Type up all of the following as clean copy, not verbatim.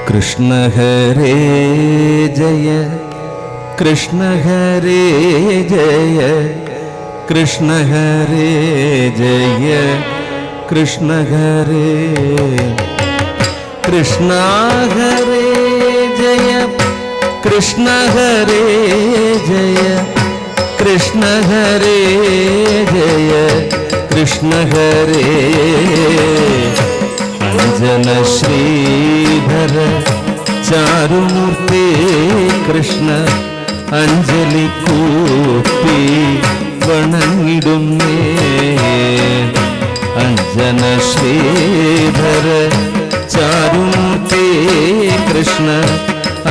कृष्ण हरे जय कृष्ण हरे जय कृष्ण हरे जय कृष्ण हरे कृष्ण हरे जय कृष्ण हरे जय कृष्ण हरे जय कृष्ण हरे अंजन श्रीधर चारुमूर्ति कृष्ण अंजलि कूपी वणंगिडुन्ने अंजन श्रीधर चारुमूर्ति कृष्ण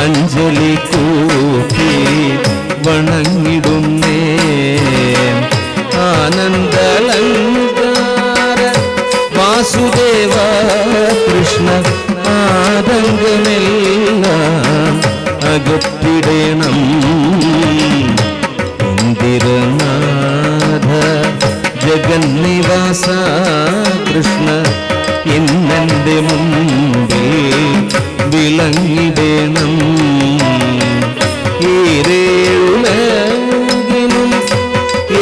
अंजलि कूपी वणंगिडुन्ने आनंदलंकार वासुदेव कृष्ण ആദങ്കമെല്ലാം അകറ്റിടണം ഇന്ദിരനാഥ ജഗന്നിവാസ കൃഷ്ണ ഇന്നെൻ്റെ മുമ്പിൽ വിളങ്ങിടണം ഈരേഴുലകിനും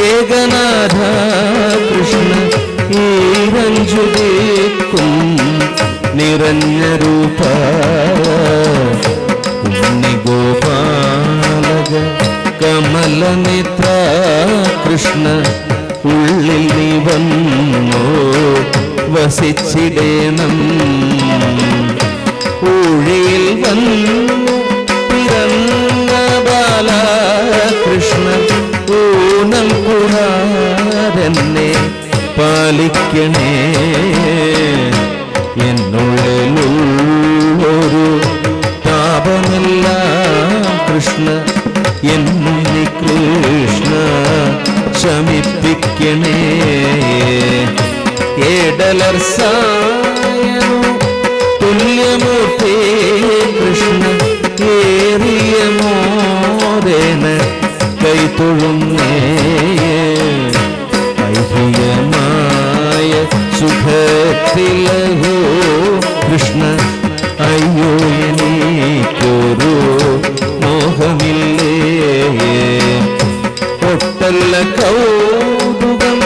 ഏകനാഥ കൃഷ്ണ ഈരഞ്ജുദേക്കും നിറഞ്ഞ രൂപ ഉണ്ണിഗോപാലക കമലനേത്ര കൃഷ്ണ ഉള്ളിൽ നീ വന്നോ വസിച്ചിടേണം ഊഴിയിൽ വന്നു പിറന്ന ബാല കൃഷ്ണ ഊനം കൂടാതെന്നെ പാലിക്കണേ എന്നുള്ളിലൊരു താപമെല്ലാം കൃഷ്ണ എന്നുണ്ണി കൃഷ്ണ ശമിപ്പിക്കണേ ഏടലർ സായനു തുല്യമൂർത്തി കൃഷ്ണ ഏറിയ മോദേന കൈതൊഴുന്നേ ഐഹികമായ സുഖത്തിലഹോ കൃഷ്ണ അയ്യോ എനിക്കൊരു മോഹമില്ലേ ഒട്ടല്ല കൗതുകം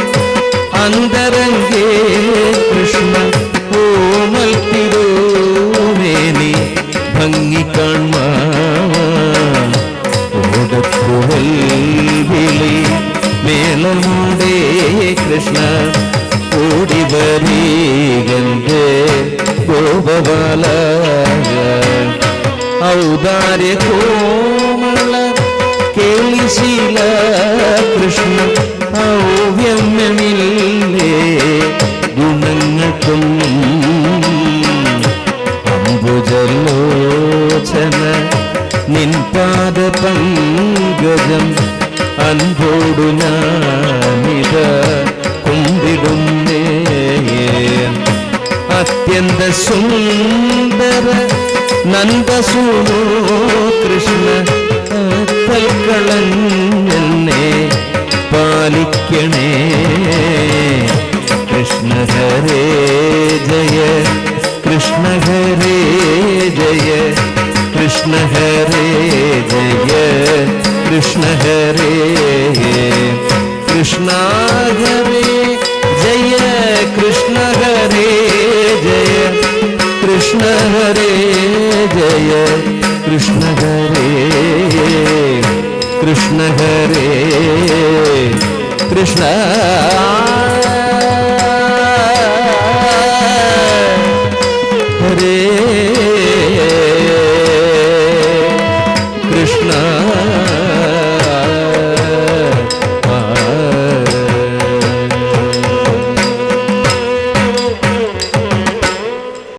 അന്തരംഗേ കൃഷ്ണ ഓമൽ തിരുമേനി ഭംഗി കാൺമാൻ ഓടക്കുഴൽ വിളി മേളമൂടേ കൃഷ്ണ ഓടിവരീകന്റെ ഗോപബാല ഔദാര്യ കോമള കേളിശീല കൃഷ്ണ ഔവ്യമ്യമില്ലേ ഗുണങ്ങൾക്കൊന്നും അംബുജലോചന നിൻപാദ പങ്കജം അൻപോടു ഞാനിത കുമ്പിടുന്നേ അത്യന്ത സുന്ദര നന്ദസൂനോ കൃഷ്ണ തൽക്കളഞ്ഞെന്നെ പാലിക്കണേ കൃഷ്ണ ഹരേ ജയ കൃഷ്ണ ഹരേ ജയ കൃഷ്ണ ഹരേ ജയ കൃഷ്ണ ഹരേ കൃഷ്ണ ഹരേ ജയ കൃഷ്ണ ഹരേ ജയ കൃഷ്ണ ഹരേ ജയ കൃഷ്ണ ഹരേ കൃഷ്ണ ഹരേ കൃഷ്ണ ഹരേ